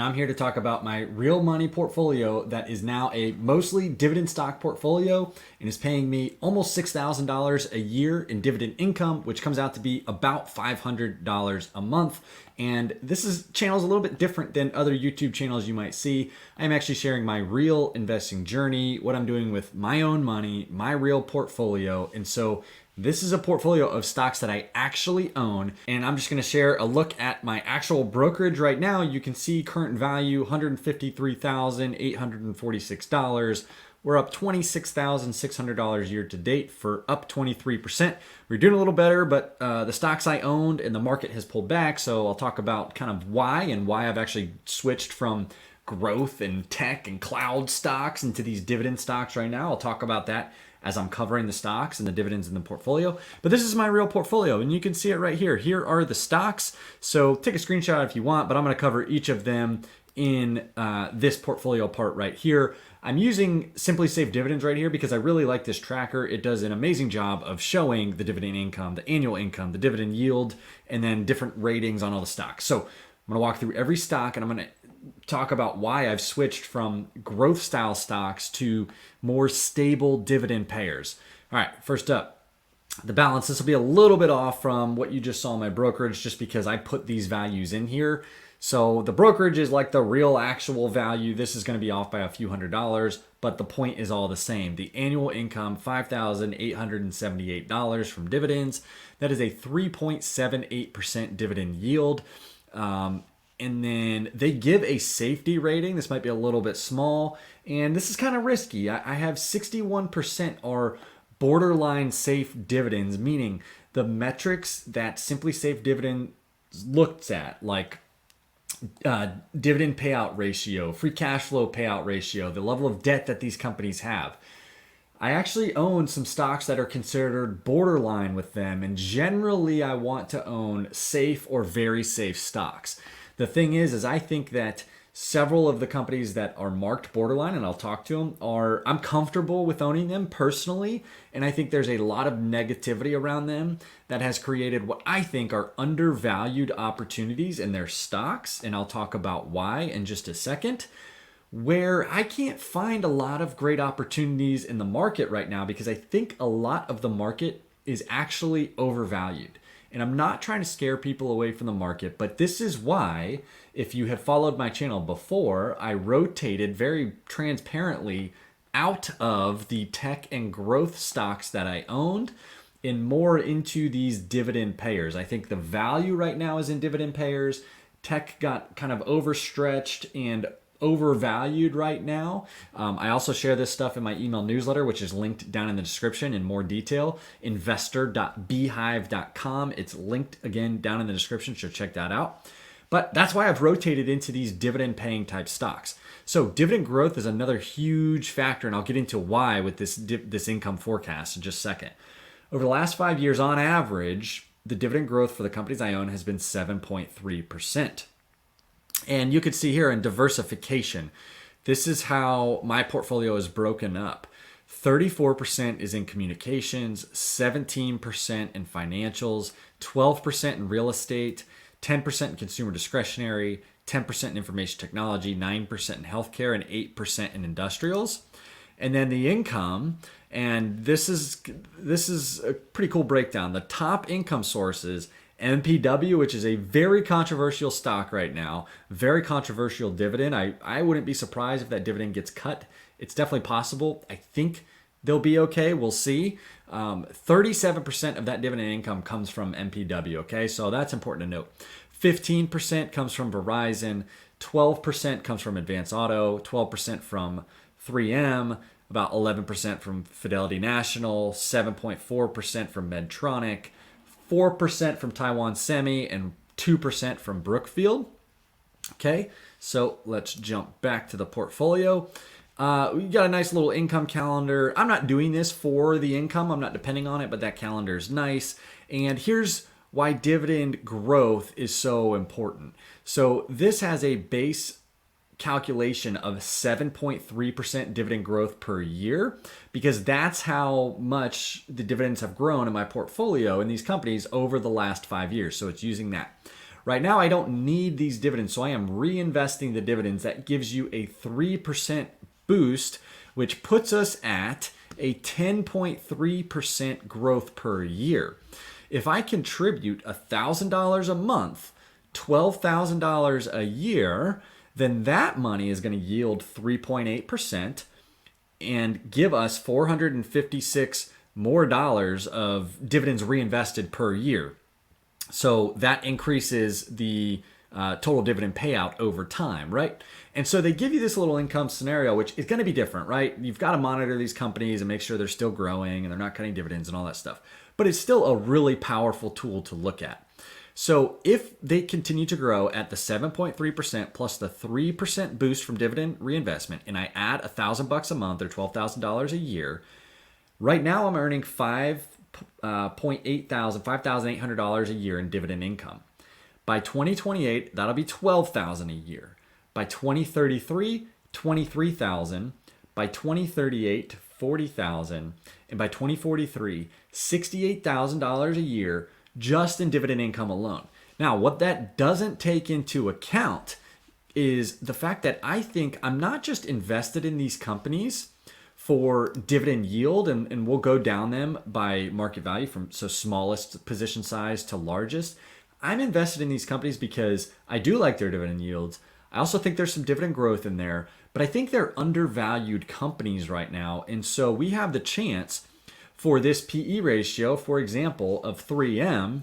I'm here to talk about my real money portfolio that is now a mostly dividend stock portfolio and is paying me almost $6,000 a year in dividend income, which comes out to be about $500 a month. And channel is a little bit different than other YouTube channels you might see. I'm actually sharing my real investing journey, what I'm doing with my own money, my real portfolio. And so this is a portfolio of stocks that I actually own, and I'm just going to share a look at my actual brokerage right now. You can see current value $153,846. We're up $26,600 year to date for up 23%. We're doing a little better, but the stocks I owned and the market has pulled back, so I'll talk about kind of why I've actually switched from growth and tech and cloud stocks into these dividend stocks right now. I'll talk about that as I'm covering the stocks and the dividends in the portfolio. But this is my real portfolio, and you can see it right here. Here are the stocks. So take a screenshot if you want, but I'm going to cover each of them in this portfolio part right here. I'm using Simply Safe Dividends right here because I really like this tracker. It does an amazing job of showing the dividend income, the annual income, the dividend yield, and then different ratings on all the stocks. So I'm going to walk through every stock, and I'm going to talk about why I've switched from growth style stocks to more stable dividend payers. All right, first up, the balance. This will be a little bit off from what you just saw in my brokerage just because I put these values in here. So the brokerage is like the real actual value. This is going to be off by a few $100s, but the point is all the same. The annual income, $5,878 from dividends. That is a 3.78% dividend yield. And then they give a safety rating. This might be a little bit small, and this is kind of risky. I have 61% are borderline safe dividends, meaning the metrics that Simply Safe Dividend looks at, like dividend payout ratio, free cash flow payout ratio, the level of debt that these companies have. I actually own some stocks that are considered borderline with them, and generally I want to own safe or very safe stocks. The thing is I think that several of the companies that are marked borderline, and I'll talk to them, I'm comfortable with owning them personally, and I think there's a lot of negativity around them that has created what I think are undervalued opportunities in their stocks, and I'll talk about why in just a second, where I can't find a lot of great opportunities in the market right now because I think a lot of the market is actually overvalued. And I'm not trying to scare people away from the market, but this is why, if you have followed my channel before, I rotated very transparently out of the tech and growth stocks that I owned and more into these dividend payers. I think the value right now is in dividend payers. Tech got kind of overstretched and overvalued right now. I also share this stuff in my email newsletter, which is linked down in the description in more detail, investor.beehive.com. It's linked again down in the description, so check that out. But that's why I've rotated into these dividend paying type stocks. So dividend growth is another huge factor, and I'll get into why with this income forecast in just a second. Over the last 5 years, on average, the dividend growth for the companies I own has been 7.3%. And you can see here in diversification, this is how my portfolio is broken up. 34% is in communications, 17% in financials, 12% in real estate, 10% in consumer discretionary, 10% in information technology, 9% in healthcare, and 8% in industrials. And then the income, and this is a pretty cool breakdown. The top income sources, MPW, which is a very controversial stock right now, very controversial dividend. I wouldn't be surprised if that dividend gets cut. It's definitely possible. I think they'll be okay. We'll see. 37% of that dividend income comes from MPW, okay? So that's important to note. 15% comes from Verizon, 12% comes from Advance Auto, 12% from 3M, about 11% from Fidelity National, 7.4% from Medtronic, 4% from Taiwan Semi, and 2% from Brookfield. Okay, so let's jump back to the portfolio. We got a nice little income calendar. I'm not doing this for the income. I'm not depending on it, but that calendar is nice. And here's why dividend growth is so important. So this has a base calculation of 7.3% dividend growth per year, because that's how much the dividends have grown in my portfolio in these companies over the last 5 years. So it's using that. Right now, I don't need these dividends, so I am reinvesting the dividends. That gives you a 3% boost, which puts us at a 10.3% growth per year. If I contribute $1,000 a month, $12,000 a year, then that money is going to yield 3.8% and give us 456 more dollars of dividends reinvested per year. So that increases the total dividend payout over time, right? And so they give you this little income scenario, which is going to be different, right? You've got to monitor these companies and make sure they're still growing and they're not cutting dividends and all that stuff. But it's still a really powerful tool to look at. So if they continue to grow at the 7.3% plus the 3% boost from dividend reinvestment, and I add $1,000 a month or $12,000 a year, right now I'm earning $5,800 a year in dividend income. By 2028, that'll be $12,000 a year. By 2033, $23,000. By 2038, $40,000. And by 2043, $68,000 a year just in dividend income alone. Now, what that doesn't take into account is the fact that I think I'm not just invested in these companies for dividend yield, and we'll go down them by market value from smallest position size to largest. I'm invested in these companies because I do like their dividend yields. I also think there's some dividend growth in there, but I think they're undervalued companies right now. And so we have the chance for this PE ratio, for example, of 3M,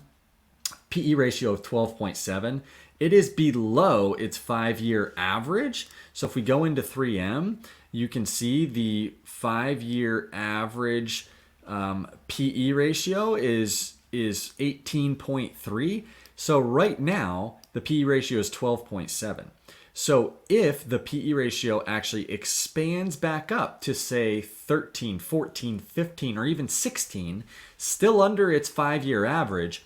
PE ratio of 12.7, it is below its 5-year average. So if we go into 3M, you can see the 5-year average PE ratio is 18.3. So right now, the PE ratio is 12.7. So if the PE ratio actually expands back up to say 13, 14, 15, or even 16, still under its 5-year average,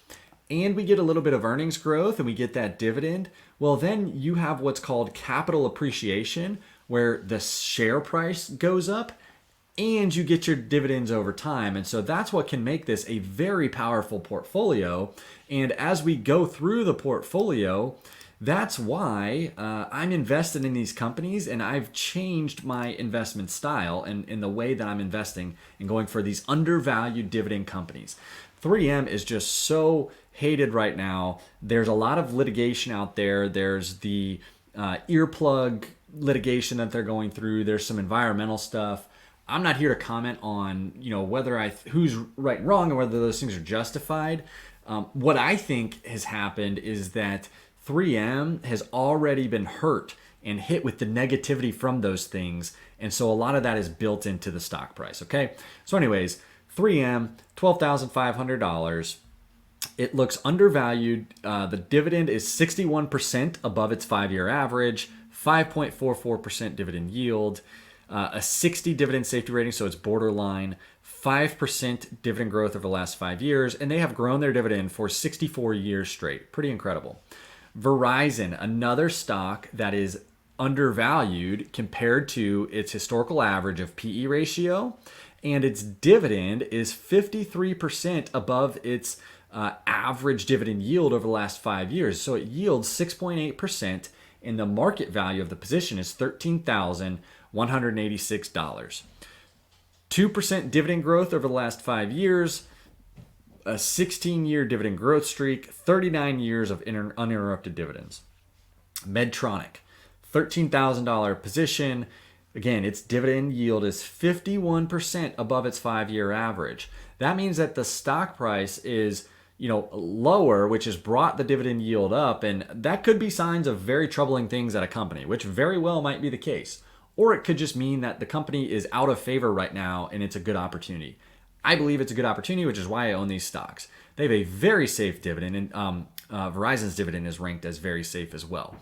and we get a little bit of earnings growth and we get that dividend, well, then you have what's called capital appreciation, where the share price goes up and you get your dividends over time. And so that's what can make this a very powerful portfolio. And as we go through the portfolio, that's why I'm invested in these companies, and I've changed my investment style and in the way that I'm investing and going for these undervalued dividend companies. 3M is just so hated right now. There's a lot of litigation out there. There's the earplug litigation that they're going through. There's some environmental stuff. I'm not here to comment on whether who's right and wrong or whether those things are justified. What I think has happened is that 3M has already been hurt and hit with the negativity from those things. And so a lot of that is built into the stock price. Okay. So anyways, 3M, $12,500. It looks undervalued. The dividend is 61% above its 5-year average, 5.44% dividend yield, a 60 dividend safety rating. So it's borderline, 5% dividend growth over the last 5 years. And they have grown their dividend for 64 years straight. Pretty incredible. Verizon, another stock that is undervalued compared to its historical average of PE ratio, and its dividend is 53% above its average dividend yield over the last 5 years. So it yields 6.8%, and the market value of the position is $13,186. 2% dividend growth over the last 5 years, a 16-year dividend growth streak, 39 years of uninterrupted dividends. Medtronic, $13,000 position. Again, its dividend yield is 51% above its 5-year average. That means that the stock price is lower, which has brought the dividend yield up, and that could be signs of very troubling things at a company, which very well might be the case. Or it could just mean that the company is out of favor right now and it's a good opportunity. I believe it's a good opportunity, which is why I own these stocks. They have a very safe dividend, and Verizon's dividend is ranked as very safe as well.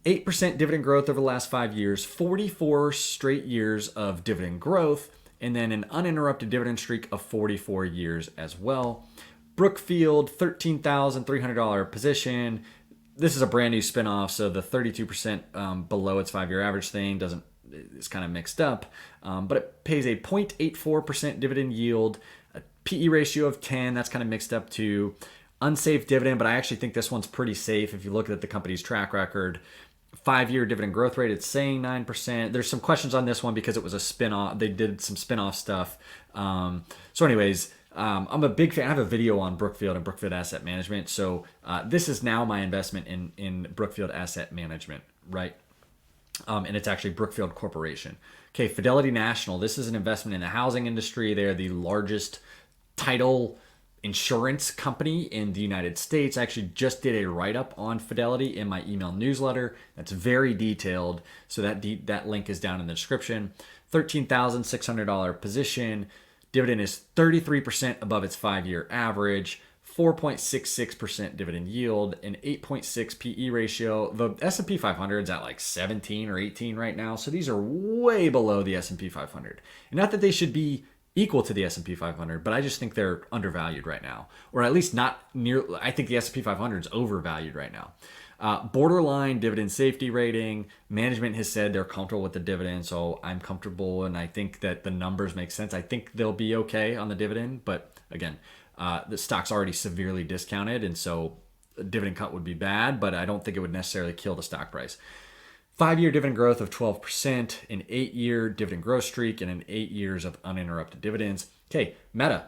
8% dividend growth over the last 5 years, 44 straight years of dividend growth, and then an uninterrupted dividend streak of 44 years as well. Brookfield, $13,300 position. This is a brand new spinoff, so the 32% below its 5-year average thing it's kind of mixed up, but it pays a 0.84% dividend yield, a PE ratio of 10, that's kind of mixed up too. unsafe dividend, but I actually think this one's pretty safe if you look at the company's track record. 5-year dividend growth rate, it's saying 9%. There's some questions on this one because it was a spin-off. They did some spin-off stuff. So anyways, I'm a big fan. I have a video on Brookfield and Brookfield Asset Management. So this is now my investment in Brookfield Asset Management, right? And it's actually Brookfield Corporation. Okay, Fidelity National. This is an investment in the housing industry. They're the largest title insurance company in the United States. I actually just did a write-up on Fidelity in my email newsletter. That's very detailed. So that link is down in the description. $13,600 position. Dividend is 33% above its 5-year average. 4.66% dividend yield, an 8.6 PE ratio. The S&P 500 is at like 17 or 18 right now. So these are way below the S&P 500. And not that they should be equal to the S&P 500, but I just think they're undervalued right now, or at least not near. I think the S&P 500 is overvalued right now. Borderline dividend safety rating. Management has said they're comfortable with the dividend, so I'm comfortable, and I think that the numbers make sense. I think they'll be okay on the dividend, but again, the stock's already severely discounted, and so a dividend cut would be bad, but I don't think it would necessarily kill the stock price. 5-year dividend growth of 12%, an 8-year dividend growth streak, and an 8 years of uninterrupted dividends. Okay, Meta,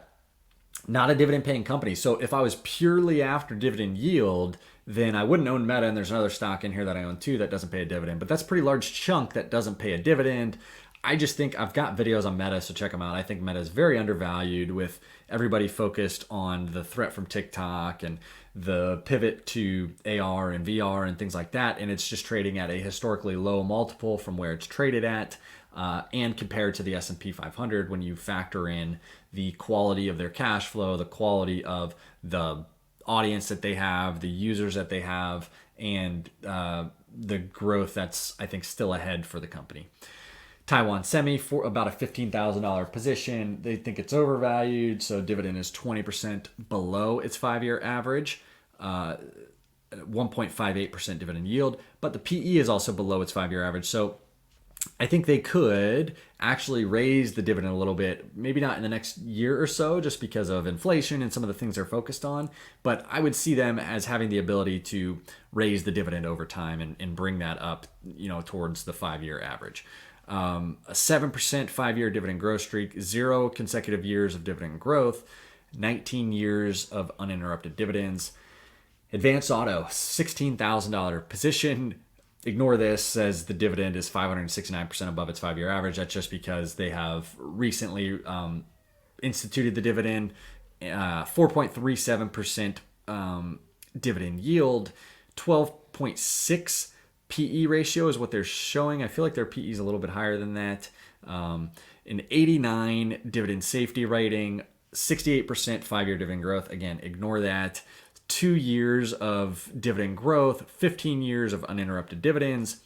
not a dividend paying company. So if I was purely after dividend yield, then I wouldn't own Meta, and there's another stock in here that I own too that doesn't pay a dividend, but that's a pretty large chunk that doesn't pay a dividend. I just think I've got videos on Meta, so check them out. I think Meta is very undervalued with everybody focused on the threat from TikTok and the pivot to AR and VR and things like that. And it's just trading at a historically low multiple from where it's traded at, and compared to the S&P 500 when you factor in the quality of their cash flow, the quality of the audience that they have, the users that they have, and the growth that's, I think, still ahead for the company. Taiwan Semi, for about a $15,000 position. They think it's overvalued, so dividend is 20% below its 5-year average, 1.58% dividend yield, but the PE is also below its 5-year average. So I think they could actually raise the dividend a little bit, maybe not in the next year or so, just because of inflation and some of the things they're focused on. But I would see them as having the ability to raise the dividend over time and bring that up, towards the 5-year average. A 7% 5-year dividend growth streak, 0 consecutive years of dividend growth, 19 years of uninterrupted dividends. Advanced Auto, $16,000 position. Ignore this, says the dividend is 569% above its 5-year average. That's just because they have recently instituted the dividend. 4.37% dividend yield, 12.6 PE ratio is what they're showing. I feel like their PE is a little bit higher than that. An 89 dividend safety rating, 68% 5-year dividend growth. Again, ignore that. 2 years of dividend growth, 15 years of uninterrupted dividends.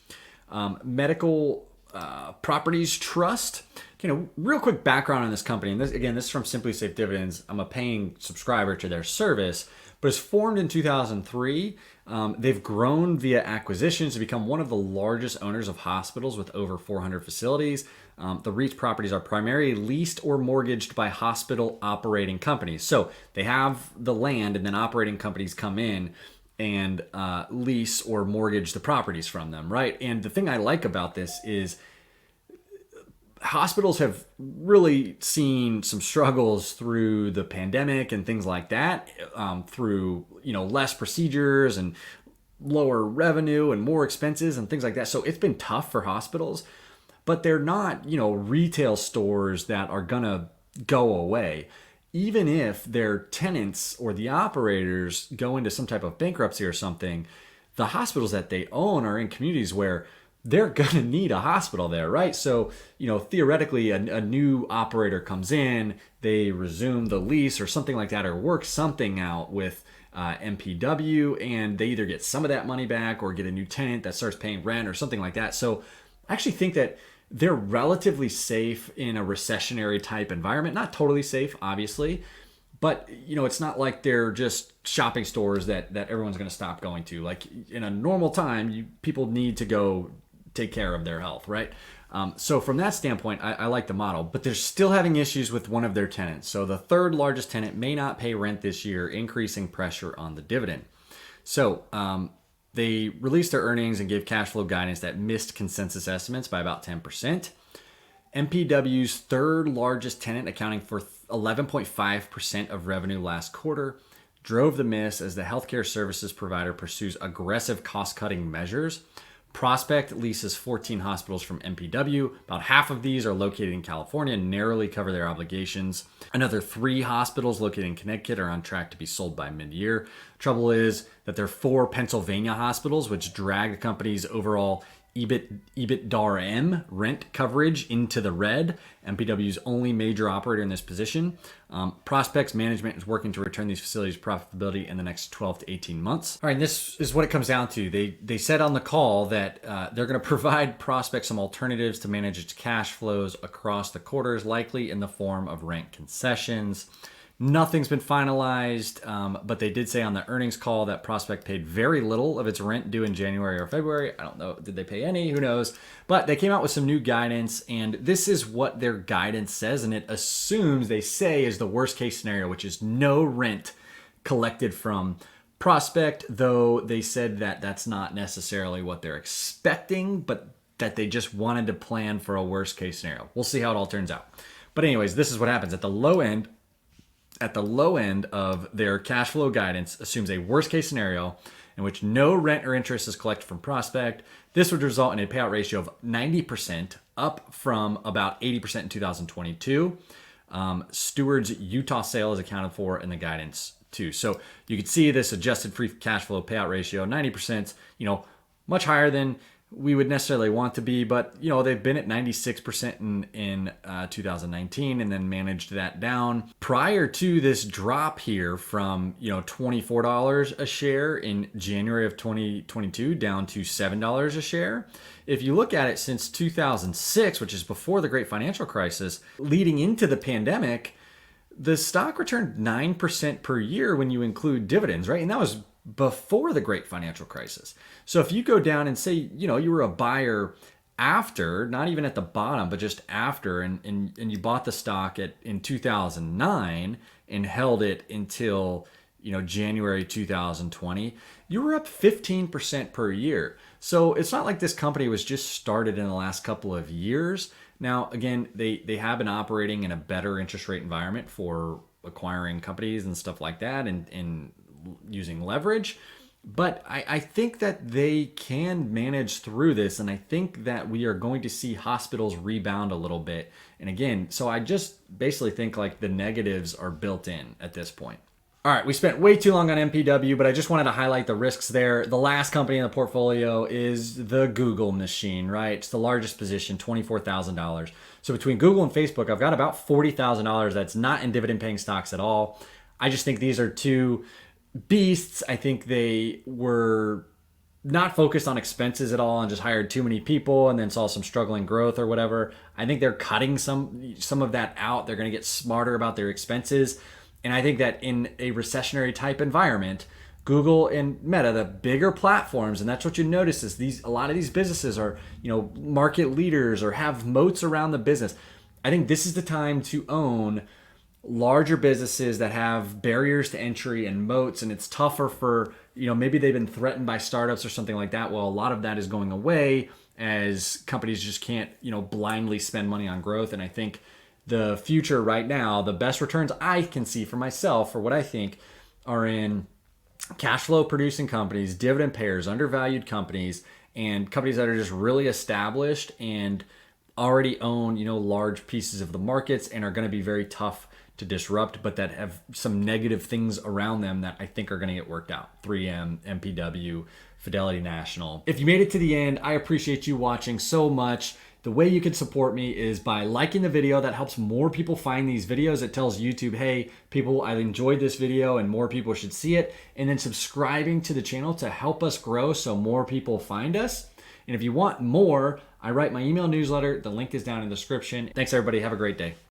Medical Properties Trust. Real quick background on this company. And this is from Simply Safe Dividends. I'm a paying subscriber to their service, but it's formed in 2003. They've grown via acquisitions to become one of the largest owners of hospitals with over 400 facilities. The REIT's properties are primarily leased or mortgaged by hospital operating companies. So they have the land, and then operating companies come in and lease or mortgage the properties from them, right? And the thing I like about this is hospitals have really seen some struggles through the pandemic and things like that, through less procedures and lower revenue and more expenses and things like that. So it's been tough for hospitals, but they're not retail stores that are gonna go away. Even if their tenants or the operators go into some type of bankruptcy or something, the hospitals that they own are in communities where they're going to need a hospital there, right? So, theoretically, a new operator comes in, they resume the lease or something like that, or work something out with MPW, and they either get some of that money back or get a new tenant that starts paying rent or something like that. So I actually think that they're relatively safe in a recessionary type environment. Not totally safe, obviously, but it's not like they're just shopping stores that everyone's going to stop going to. Like in a normal time, people need to go take care of their health, right? So from that standpoint, I like the model, but they're still having issues with one of their tenants. So the third largest tenant may not pay rent this year, increasing pressure on the dividend. So they released their earnings and gave cash flow guidance that missed consensus estimates by about 10%. MPW's third largest tenant, accounting for 11.5% of revenue last quarter, drove the miss as the healthcare services provider pursues aggressive cost-cutting measures. Prospect leases 14 hospitals from MPW. About half of these are located in California and narrowly cover their obligations. Another 3 hospitals located in Connecticut are on track to be sold by mid-year. Trouble is that there are 4 Pennsylvania hospitals, which drag the company's overall EBITDA rent coverage into the red. MPW's only major operator in this position. Prospect's management is working to return these facilities to profitability in the next 12 to 18 months. All right, and this is what it comes down to. They said on the call that they're going to provide Prospect some alternatives to manage its cash flows across the quarters, likely in the form of rent concessions. Nothing's been finalized, but they did say on the earnings call that Prospect paid very little of its rent due in January or February. I don't know. Did they pay any? Who knows? But they came out with some new guidance, and this is what their guidance says, and it assumes, they say, is the worst case scenario, which is no rent collected from Prospect, though they said that that's not necessarily what they're expecting, but that they just wanted to plan for a worst case scenario. We'll see how it all turns out. But anyways, this is what happens. At the low end of their cash flow guidance assumes a worst case scenario in which no rent or interest is collected from Prospect. This would result in a payout ratio of 90%, up from about 80% in 2022. Steward's Utah sale is accounted for in the guidance too. So you could see this adjusted free cash flow payout ratio, 90%, much higher than we would necessarily want to be, but they've been at 96% in 2019 and then managed that down prior to this drop here from $24 a share in January of 2022 down to $7 a share. If you look at it since 2006, which is before the great financial crisis, leading into the pandemic, the stock returned 9% per year when you include dividends, right? And that was before the great financial crisis. So if you go down and say, you were a buyer after, not even at the bottom, but just after, and you bought the stock in 2009 and held it until, January 2020, you were up 15% per year. So it's not like this company was just started in the last couple of years. Now, again, they have been operating in a better interest rate environment for acquiring companies and stuff like that, and using leverage, but I think that they can manage through this, and I think that we are going to see hospitals rebound a little bit. And again, so I just basically think like the negatives are built in at this point. All right, we spent way too long on MPW, but I just wanted to highlight the risks there. The last company in the portfolio is the Google machine, right? It's the largest position, $24,000. So between Google and Facebook, I've got about $40,000 that's not in dividend paying stocks at all. I just think these are two beasts. I think they were not focused on expenses at all and just hired too many people and then saw some struggling growth or whatever. I think they're cutting some of that out. They're going to get smarter about their expenses. And I think that in a recessionary type environment, Google and Meta, the bigger platforms, and that's what you notice is a lot of these businesses are, market leaders or have moats around the business. I think this is the time to own larger businesses that have barriers to entry and moats, and it's tougher for, maybe they've been threatened by startups or something like that. Well, a lot of that is going away as companies just can't, blindly spend money on growth. And I think the future right now, the best returns I can see for myself, for what I think, are in cash flow producing companies, dividend payers, undervalued companies, and companies that are just really established and already own, large pieces of the markets and are going to be very tough to disrupt, but that have some negative things around them that I think are going to get worked out. 3M, MPW, Fidelity National. If you made it to the end, I appreciate you watching so much. The way you can support me is by liking the video. That helps more people find these videos. It tells YouTube, hey, people, I enjoyed this video and more people should see it. And then subscribing to the channel to help us grow so more people find us. And if you want more, I write my email newsletter. The link is down in the description. Thanks, everybody. Have a great day.